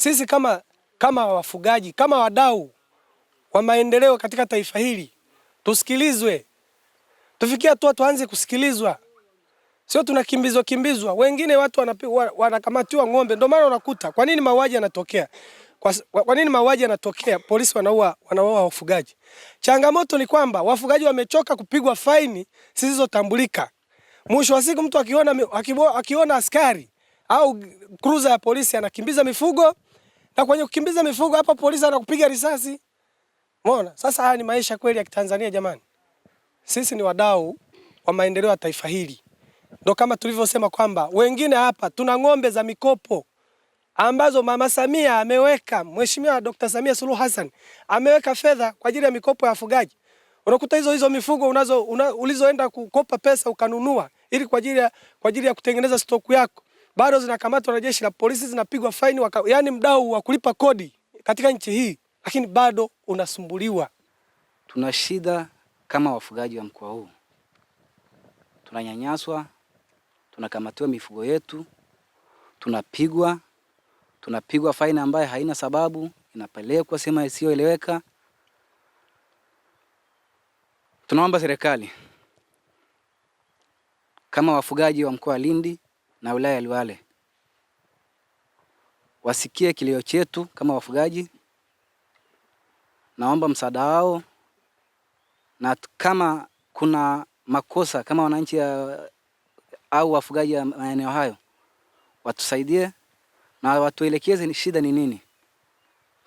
sisi kama wafugaji, kama wadau wa maendeleo katika taifa hili tusikilizwe. Tufikie hatua tuanze kusikilizwa. Sio tunakimbizwa. Wengine watu wanakamatiwa ng'ombe. Ndio maana unakuta kwa nini mauaji yanatokea? Kwa nini mauaji yanatokea? Polisi wanaua wafugaji. Changamoto ni kwamba wafugaji wamechoka kupigwa faini zisizotambulika. Mwisho wa siku mtu akiona askari au cruiser ya polisi anakimbiza mifugo, na kwenye kukimbiza mifugo hapa polisi anakupiga risasi. Umeona? Sasa haya ni maisha kweli ya Kitanzania jamani. Sisi ni wadau wa maendeleo ya taifa hili. Ndio kama tulivyosema kwamba wengine hapa tuna ng'ombe za mikopo ambazo Mama Samia ameweka, Mheshimiwa Dr. Samia Suluhu Hassan ameweka fedha kwa ajili ya mikopo ya wafugaji. Unakuta hizo mifugo ulizoenda kukopa pesa ukanunua ili kwa ajili ya kutengeneza stoku yako, bado zinakamatwa na jeshi la polisi, zinapigwa faini, yani mdau wa kulipa kodi katika nchi hii, lakini bado unasumbuliwa. Tuna shida kama wafugaji wa mkoa huu. Tunanyanyaswa, tunakamatiwa mifugo yetu, tunapigwa faini ambayo haina sababu, inapelekwa sema isiyoeleweka. Tunaomba serikali kama wafugaji wa mkoa wa Lindi na wilaya ya Liwale wasikie kilio chetu kama wafugaji. Naomba msaada wao, na kama kuna makosa kama wananchi au wafugaji wa maeneo hayo watusaidie na watuelekeze ni shida ni nini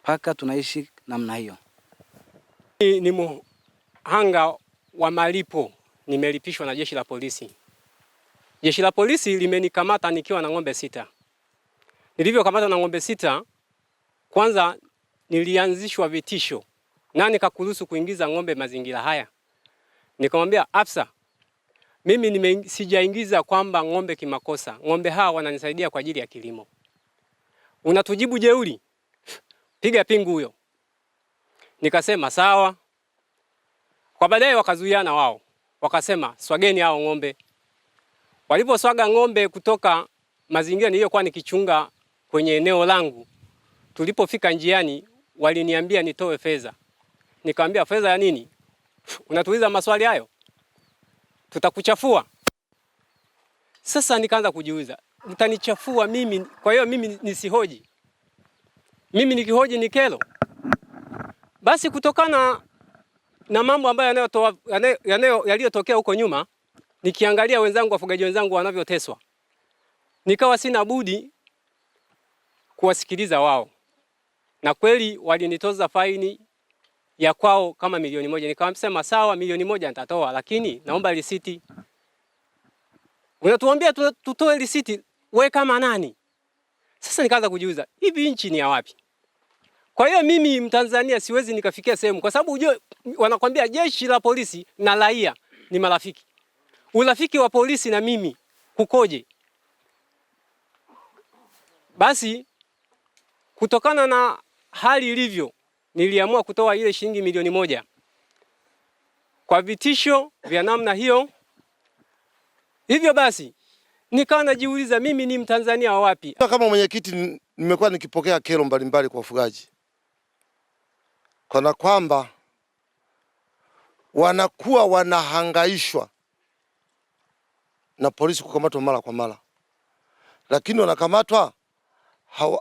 mpaka tunaishi namna hiyo. Ni muhanga wa malipo, nimelipishwa na jeshi la polisi. Jeshi la polisi limenikamata nikiwa na ng'ombe 6. Nilivyokamata na ng'ombe 6, kwanza nilianzishwa vitisho. Nani kakuruhusu kuingiza ng'ombe mazingira haya? Nikamwambia afisa, mimi sijaingiza kwamba ng'ombe kimakosa. Ng'ombe hawa wananisaidia kwa ajili ya kilimo. Unatujibu jeuri? Piga pingu huyo. Nikasema sawa. Kwa baadaye wakazuiana wao. Wakasema swageni hao ng'ombe. Waliposwaga ng'ombe kutoka mazingira niliyokuwa nikichunga kwenye eneo langu, tulipofika njiani waliniambia nitoe fedha. Nikamwambia fedha ya nini? Unatuuliza maswali hayo? Tutakuchafua. Sasa nikaanza kujiuliza, utanichafua mimi, kwa hiyo mimi nisihoji. Mimi nikihoji ni kero. Basi kutokana na mambo ambayo yaliyotokea huko nyuma, nikiangalia wenzangu, wafugaji wenzangu wanavyoteswa, nikawa sina budi kuwasikiliza wao. Na kweli walinitoza faini ya kwao kama milioni 1. Nikamsema sawa, milioni 1 nitatoa, lakini naomba risiti. Unatuambia tutoe risiti, wewe kama nani? Sasa nikaanza kujiuliza, hivi nchi ni ya wapi? Kwa hiyo mimi Mtanzania siwezi nikafikia sehemu, kwa sababu unajua wanakuambia jeshi la polisi na raia ni marafiki. Urafiki wa polisi na mimi kukoje? Basi kutokana na hali ilivyo, niliamua kutoa ile shilingi milioni 1. Kwa vitisho vya namna hiyo. Hivyo basi nikawa najiuliza mimi ni Mtanzania wa wapi? Kama mwenyekiti nimekuwa nikipokea kero mbalimbali kwa wafugaji. Kana kwamba wanakuwa wanahangaishwa na polisi kukamatwa mara kwa mara. Lakini wanakamatwa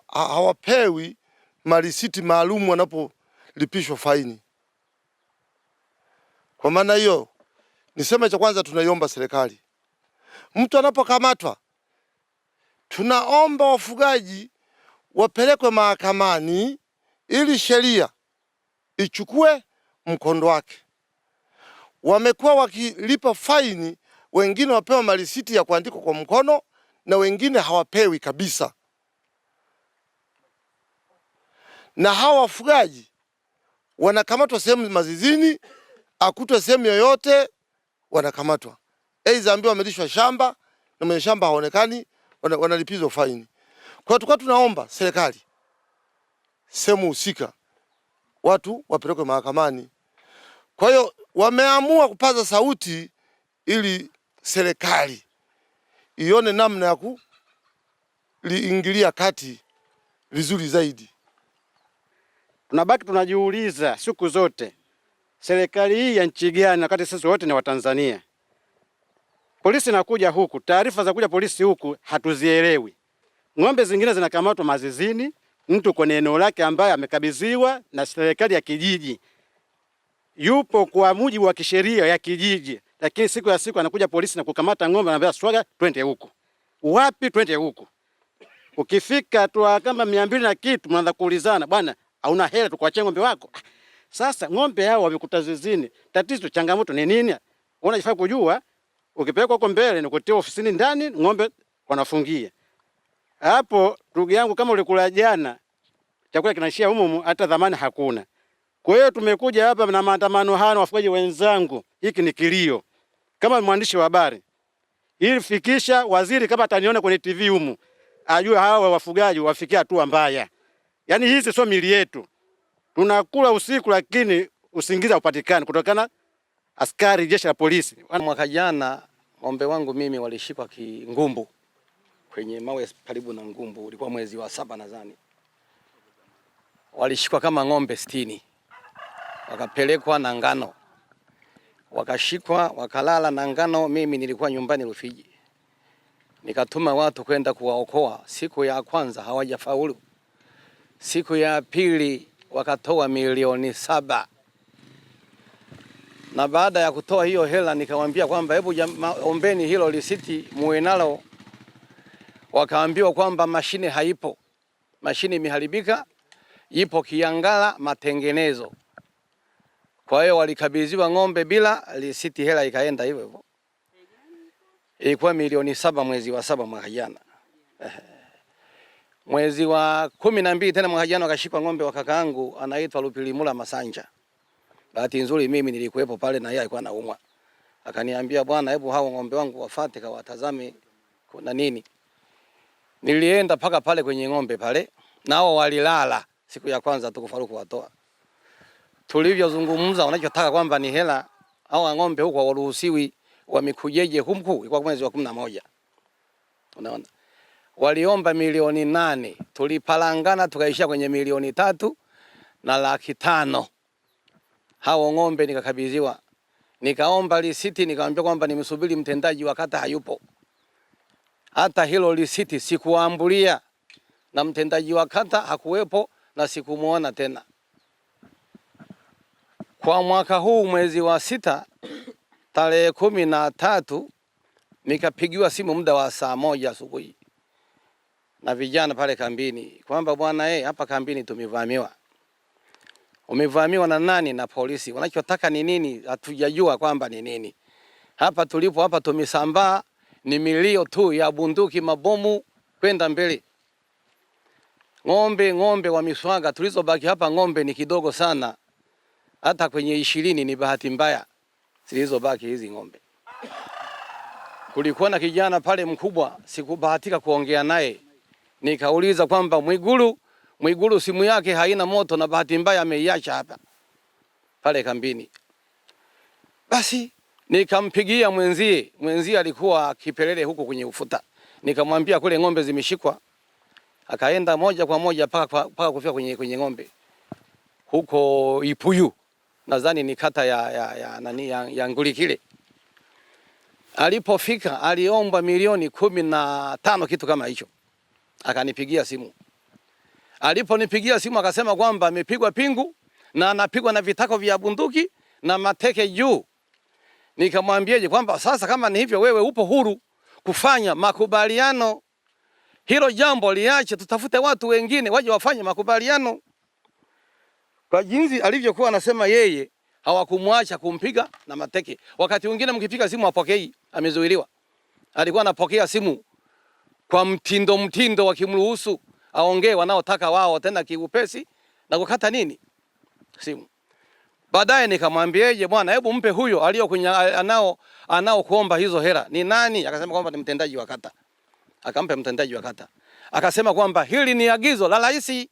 hawapewi marisiti maalum wanapolipishwa faini. Kwa maana hiyo niseme cha kwanza, tunaiomba serikali, mtu anapokamatwa, tunaomba wafugaji wapelekwe mahakamani ili sheria ichukue mkondo wake. Wamekuwa wakilipa faini, wengine wapewa marisiti ya kuandikwa kwa mkono na wengine hawapewi kabisa. Na hawa wafugaji wanakamatwa sehemu mazizini, akutwe sehemu yoyote wanakamatwa. Aidha ambiwa wamelishwa shamba na mwenye shamba haonekani, wanalipizwa faini. Kwa hiyo tukao tunaomba serikali sehemu husika watu wapelekwe mahakamani. Kwa hiyo wameamua kupaza sauti ili serikali ione namna ya kuliingilia kati vizuri zaidi. Tunabaki tunajiuliza siku zote, serikali hii ya nchi gani wakati sisi wote ni Watanzania? Polisi nakuja huku, taarifa za kuja polisi huku hatuzielewi. Ng'ombe zingine zinakamatwa mazizini, mtu kwenye eneo lake ambaye amekabidhiwa na serikali ya kijiji. Yupo kwa mujibu wa kisheria ya kijiji, lakini siku ya siku anakuja polisi na kukamata ng'ombe, anambia swaga twende huku. Wapi twende huku? Ukifika tu kama 200 na kitu mnaanza kuulizana, bwana hauna hela tukuachie ng'ombe wako. Sasa ng'ombe hao wamekuta zizini. Tatizo changamoto ni nini? Unajifaa kujua, ukipeleka huko mbele ni kutia ofisini ndani ng'ombe wanafungia. Hapo ndugu yangu, kama ulikula jana chakula kinaishia humu, hata dhamani hakuna. Kwa hiyo tumekuja hapa na maandamano haya na wafugaji wenzangu. Hiki ni kilio. Kama mwandishi wa habari, ili fikisha waziri kama ataniona kwenye TV humu, ajue hawa wafugaji wafikia hatua mbaya. Yaani hizi sio mili yetu. Tunakula usiku lakini usingizi upatikane kutokana askari jeshi la polisi. Mwaka jana ng'ombe wangu mimi walishikwa Kingumbu kwenye mawe karibu na Ngumbu, ulikuwa mwezi wa 7 nadhani. Walishikwa kama ng'ombe 60. Wakapelekwa na Ngano. Wakashikwa wakalala na Ngano, mimi nilikuwa nyumbani Rufiji. Nikatuma watu kwenda kuwaokoa. Siku ya kwanza hawajafaulu. Siku ya pili wakatoa milioni 7. Na baada ya kutoa hiyo hela nikamwambia kwamba hebu ombeni hilo risiti muwe nalo. Wakaambiwa kwamba mashine haipo. Mashine imeharibika, ipo Kiangala matengenezo. Kwa hiyo walikabidhiwa ng'ombe bila risiti, hela ikaenda hivyo hivyo. Ilikuwa milioni 7 mwezi wa 7 mwaka jana. Mwezi wa 12 tena mwaka jana wakashikwa ng'ombe wa kakaangu anaitwa Lupilimula Masanja. Bahati nzuri mimi nilikuwepo pale na yeye alikuwa anaumwa. Akaniambia, bwana hebu hao ng'ombe wangu wafate kawatazame kuna nini. Nilienda paka pale kwenye ng'ombe pale, nao walilala siku ya kwanza tukufaruku watoa. Tulivyozungumza wanachotaka kwamba ni hela, hao ng'ombe huko waruhusiwi wamekujeje huku, ilikuwa mwezi wa 11. Unaona? Waliomba milioni 8, tulipalangana tukaishia kwenye milioni 3 na 500,000. Hao ng'ombe nikakabidhiwa. Nikaomba risiti, nikamwambia kwamba nimesubiri mtendaji wa kata hayupo. Hata hilo risiti sikuambulia, na mtendaji wa kata hakuwepo na sikumuona tena. Kwa mwaka huu mwezi wa 6 tarehe 13 nikapigiwa simu muda wa saa 1 asubuhi na vijana pale kambini kwamba bwana hapa kambini tumevamiwa. Umevamiwa na nani? Na polisi. Wanachotaka ni nini? Hatujajua kwamba ni nini. Hapa tulipo hapa tumesambaa ni milio tu ya bunduki, mabomu kwenda mbele. Ng'ombe wa miswaga tulizobaki hapa ng'ombe ni kidogo sana. Hata kwenye 20 ni bahati mbaya zilizobaki hizi ng'ombe. Kulikuwa na kijana pale mkubwa, sikubahatika kuongea naye. Nikauliza kwamba Mwigulu simu yake haina moto na bahati mbaya ameiacha hapa pale kambini. Basi nikampigia mwenzie alikuwa Kipelele huko kwenye ufuta. Nikamwambia kule ng'ombe zimeshikwa. Akaenda moja kwa moja paka kufika kwenye ng'ombe. Huko Ipuyu. Nadhani ni kata ya Ngulikile. Alipofika aliomba milioni 15 kitu kama hicho. Akanipigia simu. Aliponipigia simu akasema kwamba amepigwa pingu na anapigwa na vitako vya bunduki na mateke juu. Nikamwambiaje kwamba sasa kama ni hivyo wewe upo huru kufanya makubaliano. Hilo jambo liache, tutafute watu wengine waje wafanye makubaliano. Kwa jinsi alivyokuwa anasema yeye, hawakumwacha kumpiga na mateke. Wakati mwingine mkipiga simu hapokei, amezuiliwa. Alikuwa anapokea simu kwa mtindo wakimruhusu aongee wanaotaka wao tena kiupesi na kukata nini? Simu. Baadaye nikamwambiaje bwana hebu mpe huyo aliyokunya anao kuomba hizo hela. Ni nani? Akasema kwamba ni mtendaji wa kata. Akampa mtendaji wa kata. Akasema kwamba hili ni agizo la rais.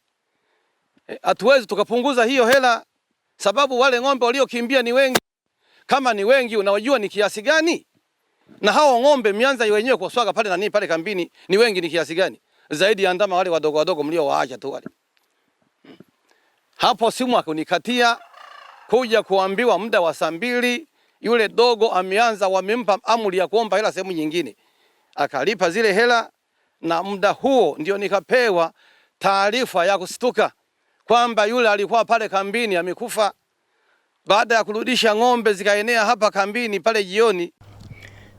Hatuwezi tukapunguza hiyo hela sababu wale ng'ombe waliokimbia ni wengi. Kama ni wengi unawajua ni kiasi gani? Na hao ng'ombe mianza wenyewe kwa swaga pale na nini pale kambini ni wengi ni kiasi gani? zaidi ya ndama wale wadogo wadogo mliowaacha tu wale. Hapo simu akunikatia kuja kuambiwa muda wa saa 2 yule dogo ameanza, wamempa amri ya kuomba hela sehemu nyingine. Akalipa zile hela, na muda huo ndio nikapewa taarifa ya kustuka kwamba yule alikuwa pale kambini amekufa. Baada ya kurudisha ng'ombe zikaenea hapa kambini pale jioni.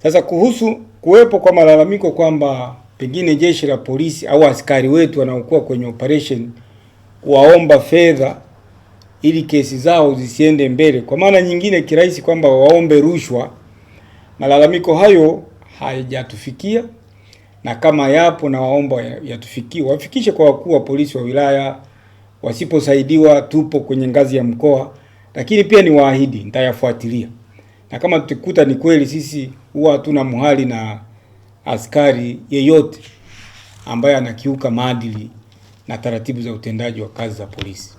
Sasa kuhusu kuwepo kwa malalamiko kwamba pengine jeshi la polisi au askari wetu wanaokuwa kwenye operation waomba fedha ili kesi zao zisiende mbele, kwa maana nyingine kirahisi kwamba waombe rushwa, malalamiko hayo hayajatufikia, na kama yapo na waomba yatufikie, wafikishe kwa wakuu wa polisi wa wilaya. Wasiposaidiwa tupo kwenye ngazi ya mkoa, lakini pia ni waahidi nitayafuatilia, na kama tukikuta ni kweli, sisi huwa hatuna muhali na askari yeyote ambaye anakiuka maadili na taratibu za utendaji wa kazi za polisi.